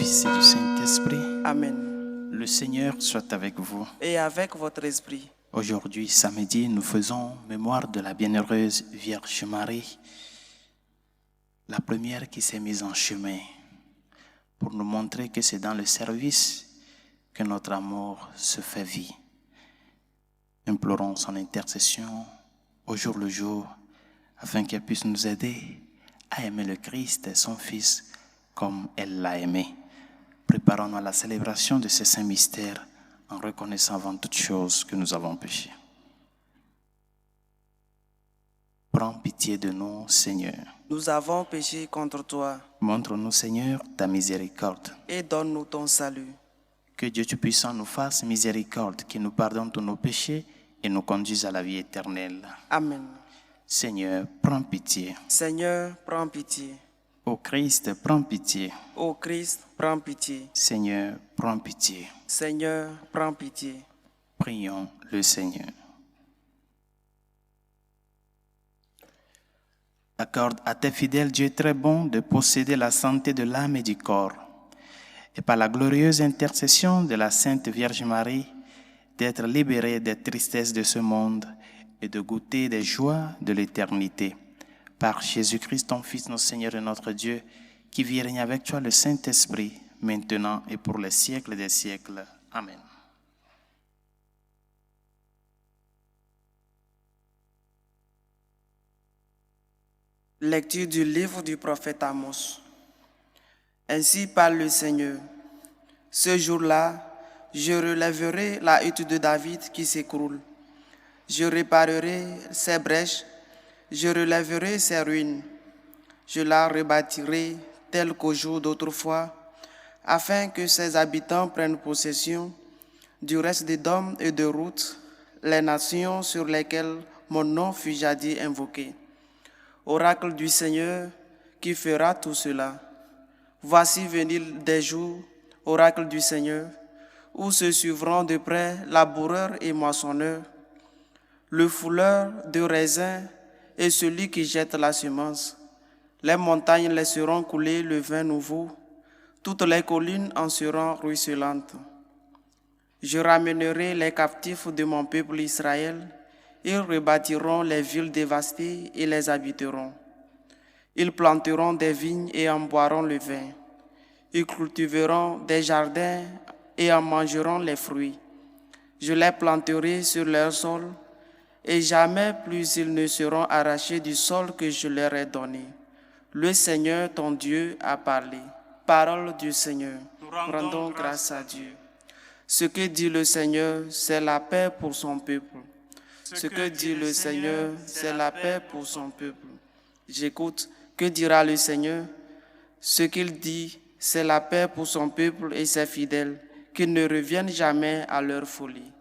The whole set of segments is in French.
Fils et du Saint-Esprit. Amen. Le Seigneur soit avec vous. Et avec votre esprit. Aujourd'hui, samedi, nous faisons mémoire de la bienheureuse Vierge Marie, la première qui s'est mise en chemin pour nous montrer que c'est dans le service que notre amour se fait vie. Implorons son intercession au jour le jour afin qu'elle puisse nous aider à aimer le Christ et son Fils comme elle l'a aimé. Préparons-nous à la célébration de ces saints mystères en reconnaissant avant toute chose que nous avons péché. Prends pitié de nous, Seigneur. Nous avons péché contre toi. Montre-nous, Seigneur, ta miséricorde. Et donne-nous ton salut. Que Dieu Tout-Puissant nous fasse miséricorde, qu'il nous pardonne tous nos péchés et nous conduise à la vie éternelle. Amen. Seigneur, prends pitié. Seigneur, prends pitié. Ô Christ, prends pitié. Ô Christ, prends pitié. Seigneur, prends pitié. Seigneur, prends pitié. Prions le Seigneur. Accorde à tes fidèles, Dieu très bon, de posséder la santé de l'âme et du corps, et par la glorieuse intercession de la Sainte Vierge Marie, d'être libérés des tristesses de ce monde et de goûter des joies de l'éternité. Par Jésus-Christ, ton Fils, notre Seigneur et notre Dieu, qui vit et règne avec toi le Saint-Esprit, maintenant et pour les siècles des siècles. Amen. Lecture du livre du prophète Amos. Ainsi parle le Seigneur. Ce jour-là, je relèverai la hutte de David qui s'écroule. Je réparerai ses brèches, je relèverai ses ruines. Je la rebâtirai telle qu'au jour d'autrefois, afin que ses habitants prennent possession du reste des dômes et de routes, les nations sur lesquelles mon nom fut jadis invoqué. Oracle du Seigneur qui fera tout cela. Voici venir des jours, oracle du Seigneur, où se suivront de près laboureur et moissonneur, le fouleur de raisins et celui qui jette la semence. Les montagnes laisseront couler le vin nouveau, toutes les collines en seront ruisselantes. Je ramènerai les captifs de mon peuple Israël. Ils rebâtiront les villes dévastées et les habiteront. Ils planteront des vignes et en boiront le vin. Ils cultiveront des jardins et en mangeront les fruits. Je les planterai sur leur sol et jamais plus ils ne seront arrachés du sol que je leur ai donné. Le Seigneur, ton Dieu, a parlé. Parole du Seigneur. Nous rendons grâce à Dieu. Ce que dit le Seigneur, c'est la paix pour son peuple. Ce que dit le Seigneur, c'est la paix pour son peuple. J'écoute, que dira le Seigneur? Ce qu'il dit, c'est la paix pour son peuple et ses fidèles, qu'ils ne reviennent jamais à leur folie.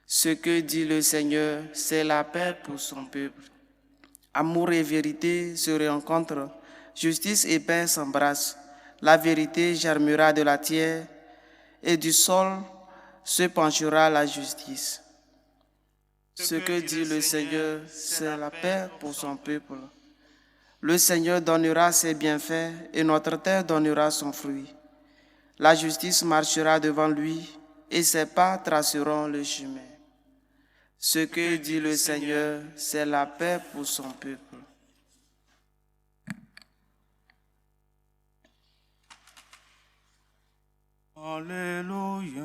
Ce que dit le Seigneur, c'est la paix pour son peuple. Amour et vérité se rencontrent, justice et paix s'embrassent. La vérité germera de la terre et du sol se penchera la justice. Ce que dit le Seigneur, c'est la paix pour son peuple. Le Seigneur donnera ses bienfaits et notre terre donnera son fruit. La justice marchera devant lui et ses pas traceront le chemin. Ce que dit le Seigneur, c'est la paix pour son peuple. Alléluia.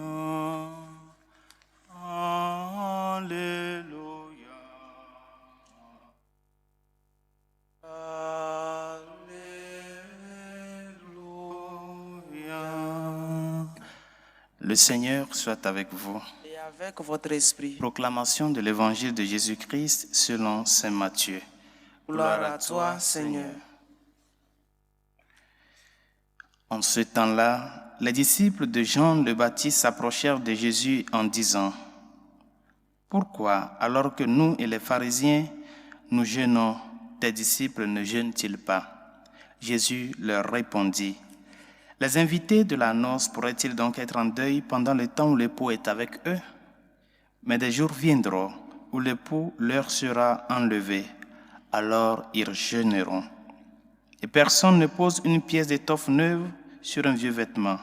Alléluia. Alléluia. Le Seigneur soit avec vous. Et avec votre esprit. Proclamation de l'évangile de Jésus-Christ selon saint Matthieu. Gloire à toi, Seigneur. En ce temps-là, les disciples de Jean le Baptiste s'approchèrent de Jésus en disant: Pourquoi, alors que nous et les pharisiens, nous jeûnons, tes disciples ne jeûnent-ils pas? Jésus leur répondit: Les invités de la noce pourraient-ils donc être en deuil pendant le temps où l'époux est avec eux? Mais des jours viendront où l'époux leur sera enlevé, alors ils jeûneront. Et personne ne pose une pièce d'étoffe neuve sur un vieux vêtement,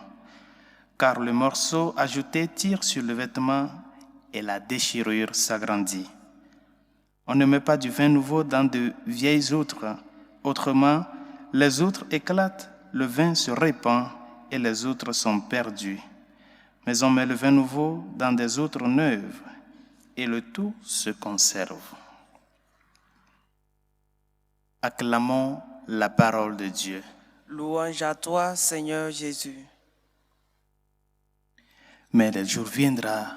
car le morceau ajouté tire sur le vêtement et la déchirure s'agrandit. On ne met pas du vin nouveau dans de vieilles outres, autrement, les outres éclatent, le vin se répand et les outres sont perdues. Mais on met le vin nouveau dans des outres neuves et le tout se conserve. Acclamons la parole de Dieu. Louange à toi, Seigneur Jésus. Mais le jour viendra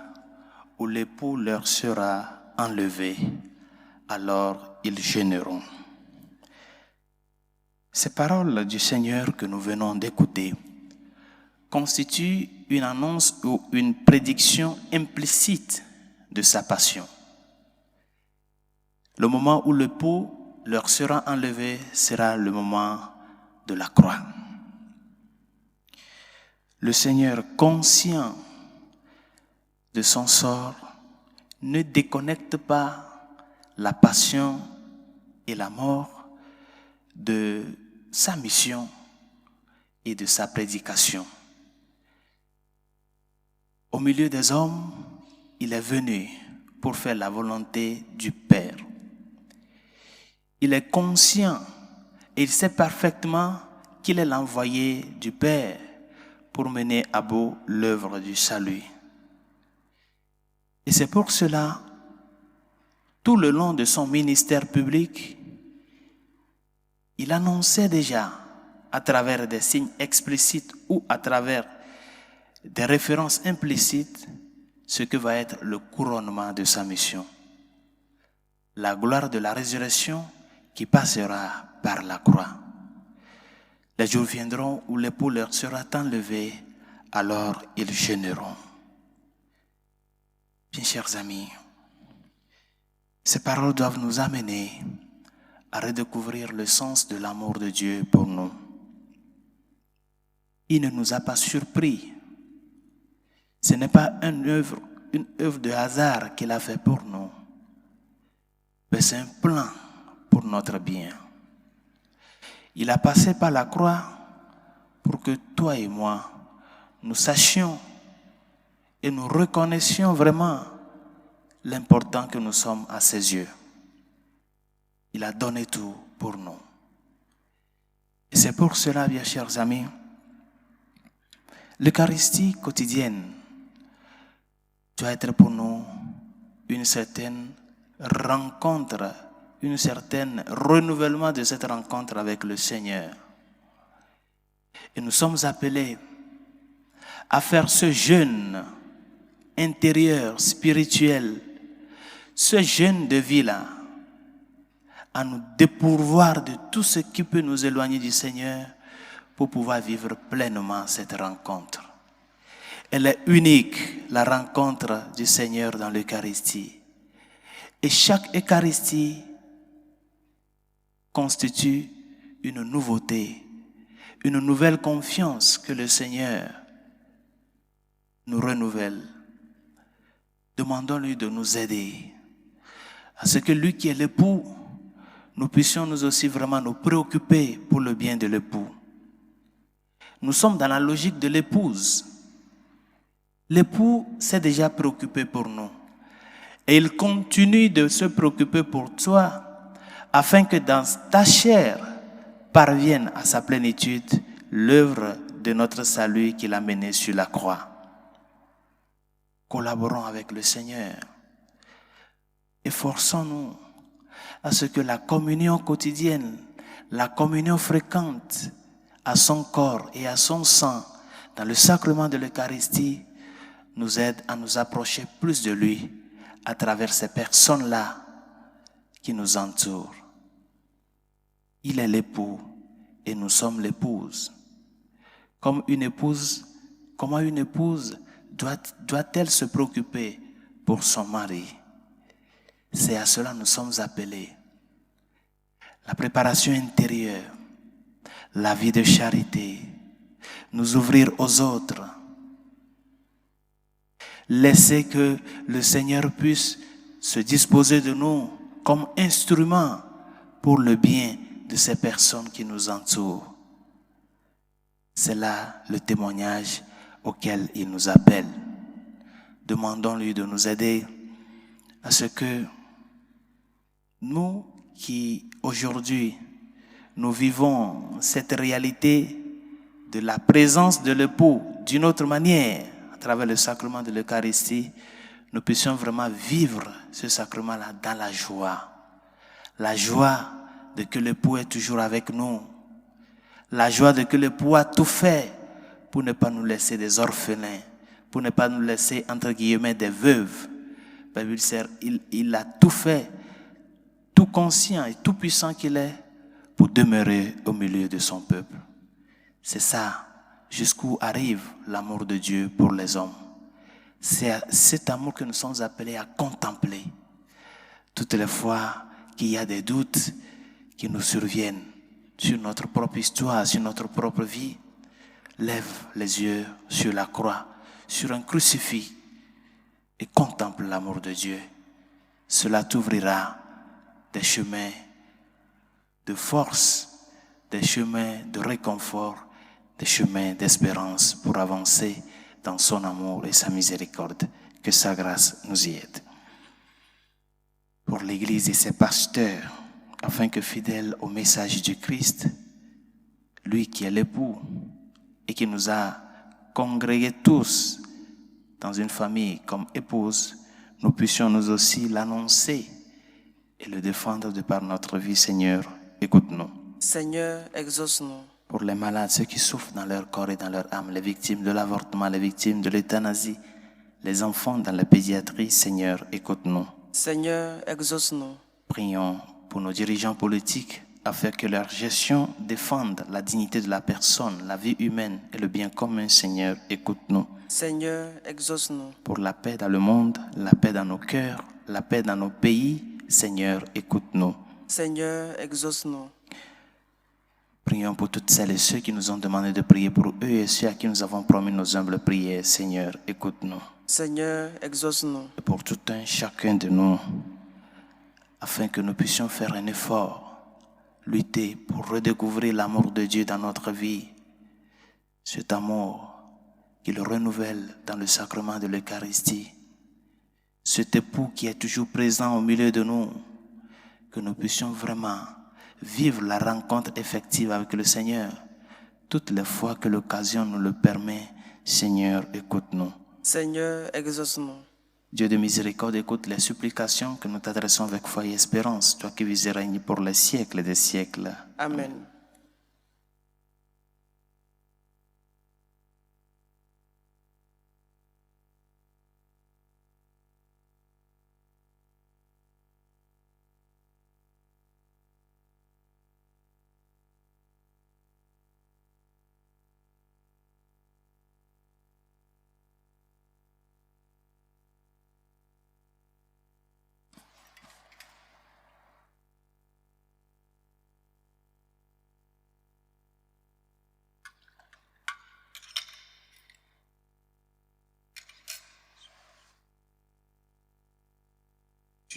où l'époux leur sera enlevé, alors ils gêneront. Ces paroles du Seigneur que nous venons d'écouter constituent une annonce ou une prédiction implicite de sa passion. Le moment où l'époux leur sera enlevé sera le moment de la croix. Le Seigneur, conscient de son sort, ne déconnecte pas la passion et la mort de sa mission et de sa prédication. Au milieu des hommes, il est venu pour faire la volonté du Père. Il est conscient et il sait parfaitement qu'il est l'envoyé du Père pour mener à bout l'œuvre du salut. Et c'est pour cela, tout le long de son ministère public, il annonçait déjà, à travers des signes explicites ou à travers des références implicites, ce que va être le couronnement de sa mission. La gloire de la résurrection qui passera par la croix. Les jours viendront où l'époux leur sera enlevé, alors ils gêneront. Bien chers amis, ces paroles doivent nous amener à redécouvrir le sens de l'amour de Dieu pour nous. Il ne nous a pas surpris. Ce n'est pas une œuvre de hasard qu'il a fait pour nous, mais c'est un plan pour notre bien. Il a passé par la croix pour que toi et moi, nous sachions et nous reconnaissions vraiment l'important que nous sommes à ses yeux. Il a donné tout pour nous. Et c'est pour cela, bien chers amis, l'Eucharistie quotidienne doit être pour nous une certaine rencontre, une certaine renouvellement de cette rencontre avec le Seigneur. Et nous sommes appelés à faire ce jeûne intérieur, spirituel, ce jeûne de vie-là, à nous dépourvoir de tout ce qui peut nous éloigner du Seigneur pour pouvoir vivre pleinement cette rencontre. Elle est unique, la rencontre du Seigneur dans l'Eucharistie. Et chaque Eucharistie constitue une nouveauté, une nouvelle confiance que le Seigneur nous renouvelle. Demandons-lui de nous aider à ce que lui qui est l'époux, nous puissions nous aussi vraiment nous préoccuper pour le bien de l'époux. Nous sommes dans la logique de l'épouse. L'époux s'est déjà préoccupé pour nous. Et il continue de se préoccuper pour toi afin que dans ta chair parvienne à sa plénitude l'œuvre de notre salut qu'il a menée sur la croix. Collaborons avec le Seigneur. Efforçons-nous à ce que la communion quotidienne, la communion fréquente à son corps et à son sang dans le sacrement de l'Eucharistie nous aide à nous approcher plus de lui à travers ces personnes-là qui nous entourent. Il est l'époux et nous sommes l'épouse. Comment une épouse doit-elle se préoccuper pour son mari? C'est à cela que nous sommes appelés. La préparation intérieure, la vie de charité, nous ouvrir aux autres. Laisser que le Seigneur puisse se disposer de nous comme instrument pour le bien de ces personnes qui nous entourent. C'est là le témoignage auquel il nous appelle. Demandons-lui de nous aider à ce que nous qui aujourd'hui nous vivons cette réalité de la présence de l'époux d'une autre manière à travers le sacrement de l'Eucharistie, nous puissions vraiment vivre ce sacrement-là dans la joie. La joie de que l'époux est toujours avec nous. La joie de que l'époux a tout fait pour ne pas nous laisser des orphelins, pour ne pas nous laisser, entre guillemets, des veuves. Il a tout fait, tout conscient et tout puissant qu'il est, pour demeurer au milieu de son peuple. C'est ça, jusqu'où arrive l'amour de Dieu pour les hommes. C'est cet amour que nous sommes appelés à contempler. Toutes les fois qu'il y a des doutes qui nous surviennent sur notre propre histoire, sur notre propre vie, lève les yeux sur la croix, sur un crucifix et contemple l'amour de Dieu. Cela t'ouvrira des chemins de force, des chemins de réconfort, des chemins d'espérance pour avancer dans son amour et sa miséricorde. Que sa grâce nous y aide. Pour l'Église et ses pasteurs, afin que fidèle au message du Christ, lui qui est l'époux et qui nous a congrégés tous dans une famille comme épouse, nous puissions nous aussi l'annoncer et le défendre de par notre vie. Seigneur, écoute-nous. Seigneur, exauce-nous. Pour les malades, ceux qui souffrent dans leur corps et dans leur âme, les victimes de l'avortement, les victimes de l'euthanasie, les enfants dans la pédiatrie, Seigneur, écoute-nous. Seigneur, exauce-nous. Prions pour nos dirigeants politiques afin que leur gestion défende la dignité de la personne, la vie humaine et le bien commun. Seigneur, écoute-nous. Seigneur, exauce-nous. Pour la paix dans le monde, la paix dans nos cœurs, la paix dans nos pays, Seigneur, écoute-nous. Seigneur, exauce-nous. Prions pour toutes celles et ceux qui nous ont demandé de prier pour eux et ceux à qui nous avons promis nos humbles prières. Seigneur, écoute-nous. Seigneur, exauce-nous. Et pour tout un chacun de nous, afin que nous puissions faire un effort, lutter pour redécouvrir l'amour de Dieu dans notre vie. Cet amour qu'il renouvelle dans le sacrement de l'Eucharistie. Cet époux qui est toujours présent au milieu de nous, que nous puissions vraiment vivre la rencontre effective avec le Seigneur. Toutes les fois que l'occasion nous le permet, Seigneur, écoute-nous. Seigneur, exauce-nous. Dieu de miséricorde, écoute les supplications que nous t'adressons avec foi et espérance, toi qui vis et règnes pour les siècles des siècles. Amen.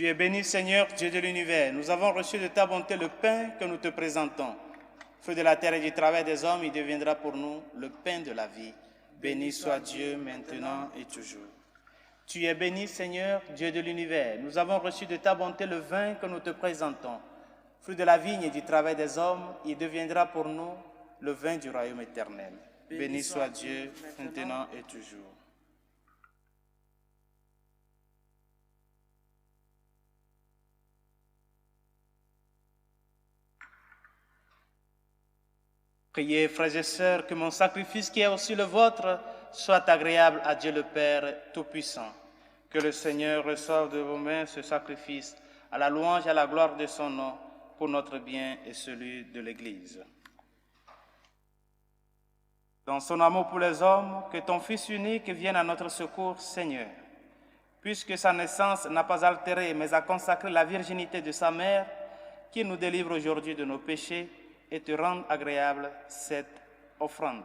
Tu es béni, Seigneur, Dieu de l'univers. Nous avons reçu de ta bonté le pain que nous te présentons. Fruit de la terre et du travail des hommes, il deviendra pour nous le pain de la vie. Béni soit Dieu maintenant et toujours. Tu es béni, Seigneur, Dieu de l'univers. Nous avons reçu de ta bonté le vin que nous te présentons. Fruit de la vigne et du travail des hommes, il deviendra pour nous le vin du royaume éternel. Béni soit Dieu maintenant et toujours. Priez, frères et sœurs, que mon sacrifice qui est aussi le vôtre soit agréable à Dieu le Père Tout-Puissant. Que le Seigneur reçoive de vos mains ce sacrifice à la louange et à la gloire de son nom pour notre bien et celui de l'Église. Dans son amour pour les hommes, que ton Fils unique vienne à notre secours, Seigneur. Puisque sa naissance n'a pas altéré, mais a consacré la virginité de sa mère, qui nous délivre aujourd'hui de nos péchés, et te rende agréable cette offrande.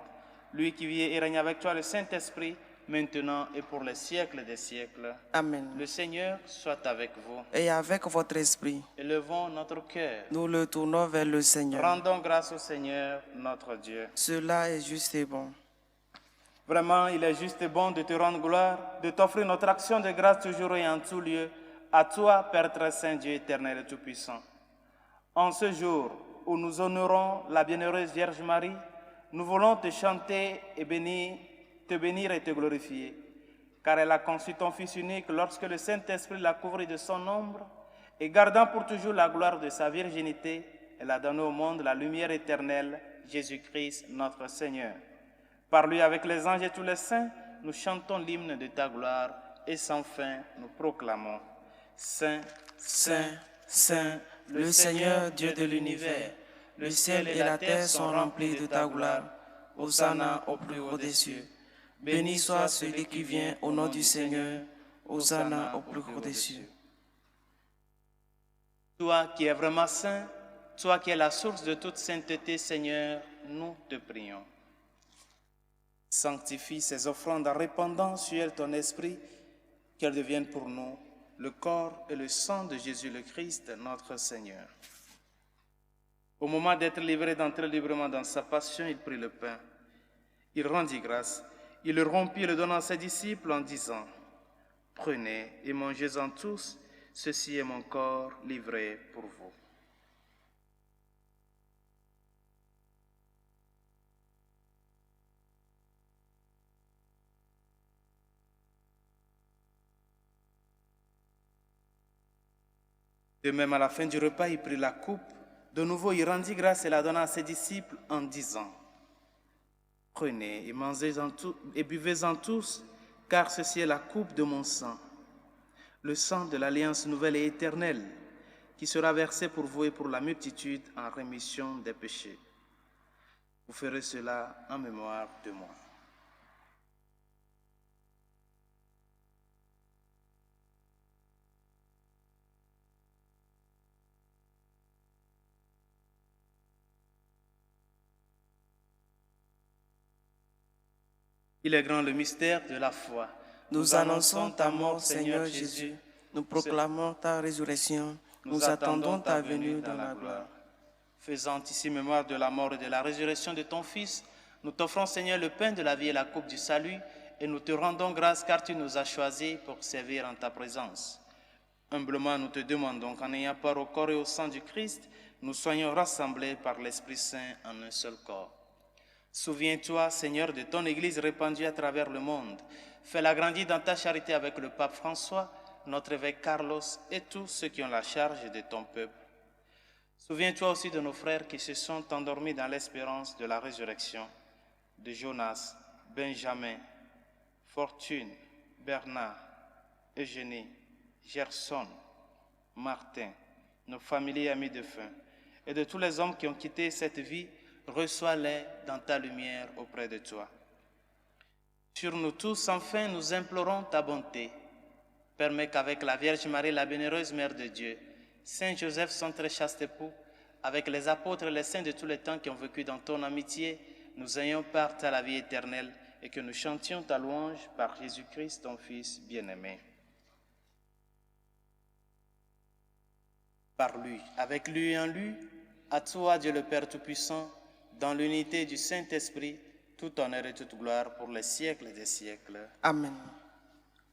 Lui qui vit et règne avec toi, le Saint-Esprit, maintenant et pour les siècles des siècles. Amen. Le Seigneur soit avec vous. Et avec votre esprit, Élevons notre cœur. nous le tournons vers le Seigneur. Rendons grâce au Seigneur, notre Dieu. Cela est juste et bon. Vraiment, il est juste et bon de te rendre gloire, de t'offrir notre action de grâce toujours et en tout lieu, à toi, Père très saint, Dieu éternel et tout-puissant. En ce jour où nous honorons la bienheureuse Vierge Marie, nous voulons te chanter et te bénir et te glorifier, car elle a conçu ton Fils unique lorsque le Saint-Esprit l'a couvert de son ombre, et gardant pour toujours la gloire de sa virginité, elle a donné au monde la lumière éternelle, Jésus-Christ, notre Seigneur. Par lui, avec les anges et tous les saints, nous chantons l'hymne de ta gloire, et sans fin, nous proclamons Saint, Saint, Saint, le Seigneur, Dieu de l'univers, le ciel et la terre sont remplis de ta gloire. Hosanna au plus haut des cieux. Béni soit celui qui vient au nom du Seigneur. Hosanna au plus haut des cieux. Toi qui es vraiment saint, toi qui es la source de toute sainteté, Seigneur, nous te prions. Sanctifie ces offrandes en répandant sur elles ton esprit, qu'elles deviennent pour nous le corps et le sang de Jésus le Christ, notre Seigneur. Au moment d'être livré d'entrer librement dans sa passion, il prit le pain. Il rendit grâce. Il le rompit et le donna à ses disciples en disant, « Prenez et mangez-en tous, ceci est mon corps livré pour vous. » De même, à la fin du repas, il prit la coupe. De nouveau, il rendit grâce et la donna à ses disciples en disant, « Prenez et mangez-en et buvez-en tous, car ceci est la coupe de mon sang, le sang de l'alliance nouvelle et éternelle, qui sera versé pour vous et pour la multitude en rémission des péchés. Vous ferez cela en mémoire de moi. » Il est grand le mystère de la foi. Nous annonçons ta mort, Seigneur Jésus. Nous proclamons ta résurrection. Nous attendons ta venue dans la gloire. Faisant ici mémoire de la mort et de la résurrection de ton Fils, nous t'offrons, Seigneur, le pain de la vie et la coupe du salut, et nous te rendons grâce car tu nous as choisis pour servir en ta présence. Humblement, nous te demandons qu'en ayant part au corps et au sang du Christ, nous soyons rassemblés par l'Esprit Saint en un seul corps. Souviens-toi, Seigneur, de ton Église répandue à travers le monde. Fais-la grandir dans ta charité avec le pape François, notre évêque Carlos et tous ceux qui ont la charge de ton peuple. Souviens-toi aussi de nos frères qui se sont endormis dans l'espérance de la résurrection, de Jonas, Benjamin, Fortune, Bernard, Eugénie, Gerson, Martin, nos familles et amis de fin, et de tous les hommes qui ont quitté cette vie. Reçois-les dans ta lumière auprès de toi. Sur nous tous, enfin, nous implorons ta bonté. Permets qu'avec la Vierge Marie, la bienheureuse Mère de Dieu, Saint Joseph, son très chaste époux, avec les apôtres et les saints de tous les temps qui ont vécu dans ton amitié, nous ayons part à la vie éternelle et que nous chantions ta louange par Jésus-Christ, ton Fils bien-aimé. Par lui, avec lui et en lui, à toi, Dieu le Père Tout-Puissant, dans l'unité du Saint-Esprit, tout honneur et toute gloire pour les siècles des siècles. Amen.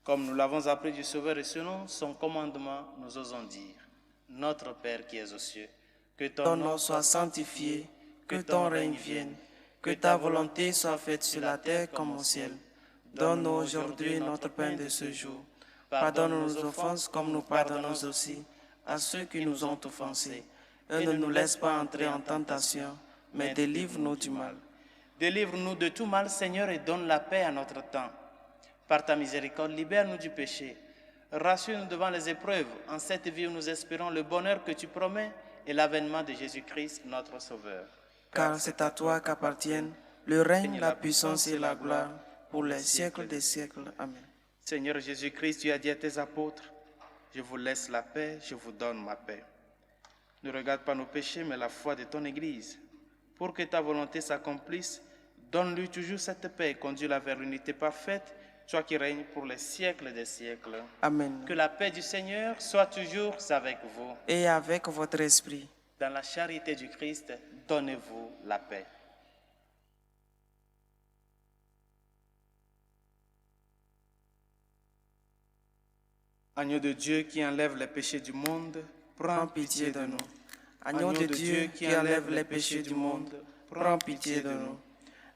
Comme nous l'avons appris du Sauveur et selon son commandement, nous osons dire, Notre Père qui es aux cieux, que ton nom soit sanctifié, que ton règne vienne, que ta volonté soit faite sur la terre comme au ciel. Donne-nous aujourd'hui notre pain de ce jour. Pardonne nos offenses comme nous pardonnons aussi à ceux qui nous ont offensés. Et ne nous laisse pas entrer en tentation, mais délivre-nous du mal. Délivre-nous de tout mal, Seigneur, et donne la paix à notre temps. Par ta miséricorde, libère-nous du péché. Rassure-nous devant les épreuves, en cette vie où nous espérons le bonheur que tu promets et l'avènement de Jésus-Christ, notre Sauveur. Car c'est à toi qu'appartiennent le règne, la puissance et la gloire pour les siècles des siècles. Amen. Seigneur Jésus-Christ, tu as dit à tes apôtres, je vous laisse la paix, je vous donne ma paix. Ne regarde pas nos péchés, mais la foi de ton Église. Pour que ta volonté s'accomplisse, donne-lui toujours cette paix et conduis-la vers l'unité parfaite, toi qui règnes pour les siècles des siècles. Amen. Que la paix du Seigneur soit toujours avec vous. Et avec votre esprit. Dans la charité du Christ, donnez-vous la paix. Agneau de Dieu qui enlève les péchés du monde, Prends pitié de nous. Agneau de Dieu qui enlève les péchés du monde, prends pitié de nous.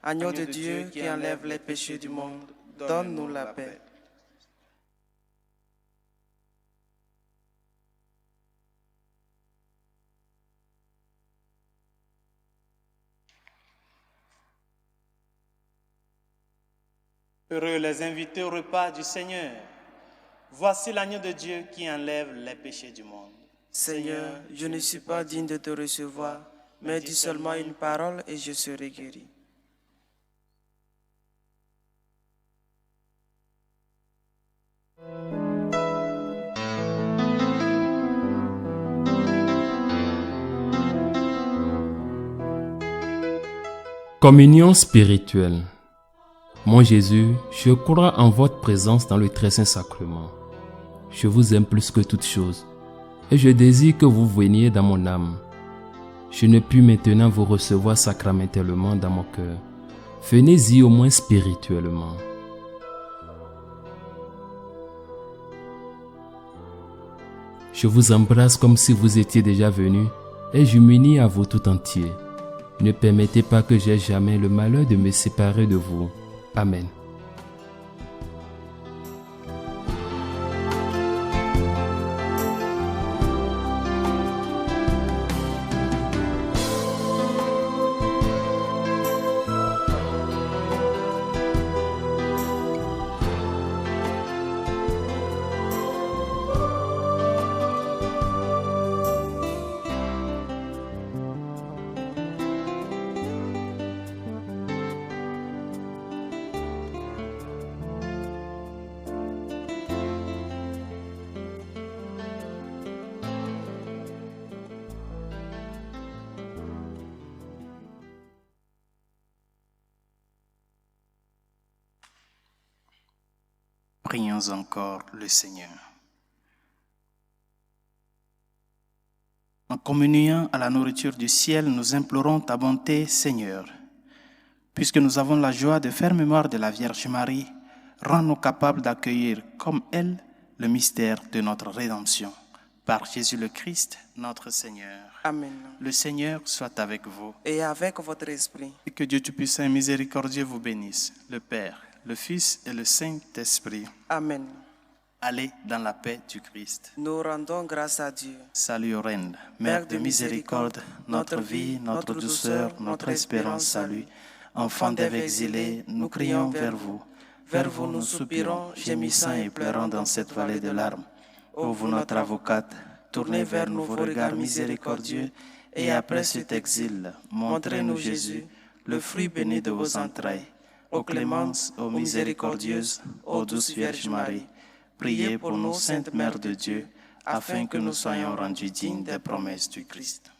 Agneau de Dieu qui enlève les péchés du monde, donne-nous la paix. Heureux les invités au repas du Seigneur. Voici l'agneau de Dieu qui enlève les péchés du monde. Seigneur, je ne suis pas digne de te recevoir, mais dis seulement une parole et je serai guéri. Communion spirituelle. Mon Jésus, je crois en votre présence dans le très saint sacrement. Je vous aime plus que toute chose, et je désire que vous veniez dans mon âme. Je ne puis maintenant vous recevoir sacramentellement dans mon cœur. Venez-y au moins spirituellement. Je vous embrasse comme si vous étiez déjà venu, et je m'unis à vous tout entier. Ne permettez pas que j'aie jamais le malheur de me séparer de vous. Amen. Prions encore le Seigneur. En communiant à la nourriture du ciel, nous implorons ta bonté, Seigneur. Puisque nous avons la joie de faire mémoire de la Vierge Marie, rends-nous capables d'accueillir comme elle le mystère de notre rédemption. Par Jésus le Christ, notre Seigneur. Amen. Le Seigneur soit avec vous. Et avec votre esprit. Et que Dieu Tout-Puissant et Miséricordieux vous bénisse, le Père, le Fils et le Saint-Esprit. Amen. Allez dans la paix du Christ. Nous rendons grâce à Dieu. Salut aux reines, Mère de miséricorde, notre vie, notre douceur, notre espérance, salut. Enfants d'Ève exilés, nous crions vers vous. Vers vous nous soupirons, gémissant et pleurant dans cette vallée de larmes. Ô vous notre avocate, tournez vers nous vos regards miséricordieux, et après cet exil, montrez-nous Jésus, le fruit béni de vos entrailles. Ô clémence, ô miséricordieuse, ô douce Vierge Marie, priez pour nous, Sainte Mère de Dieu, afin que nous soyons rendus dignes des promesses du Christ.